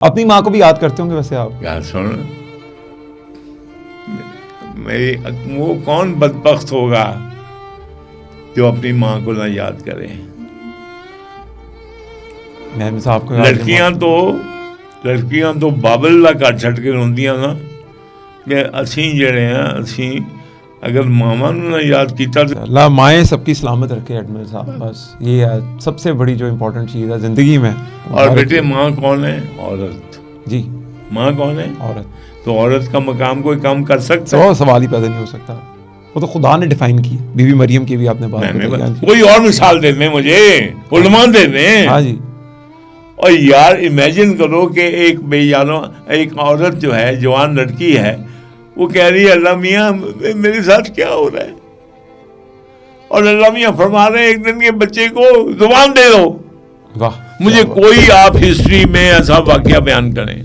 اپنی ماں کو بھی یاد کرتے ہوں گے ویسے آپ؟ یار سن، میری وہ کون بدبخت ہوگا جو اپنی ماں کو نہ یاد کرے؟ میں صاحب کو یاد لڑکیاں تو بابل دا کر چھٹ کے روندیاں نا کہ اسی جڑے ہیں اسی اگر ماما نو نہ یاد کیتا تو اللہ مائیں سب کی سلامت رکھے ایڈمن صاحب، بس یہ ہے سب سے بڑی جو امپورٹنٹ چیز ہے زندگی میں. اور بیٹے ماں کون ہے؟ عورت. جی ماں کون ہے؟ عورت. تو عورت کا مقام کوئی کم کر سکتا ہے؟ تو سوال ہی پیدا نہیں ہو سکتا. وہ تو خدا نے ڈیفائن کی. بی بی مریم کی بھی آپ نے بات بتائی. کوئی اور مثال دے دیں مجھے، علماء دے دیں. ہاں جی. اور یار امیجن کرو کہ ایک عورت جو ہے، جوان لڑکی ہے، وہ کہہ رہی ہے اللہ میاں میرے ساتھ کیا ہو رہا ہے، اور اللہ میاں فرما رہے ہیں ایک دن کے بچے کو زبان دے دو. واہ، مجھے کوئی آپ ہسٹری میں ایسا واقعہ بیان کریں.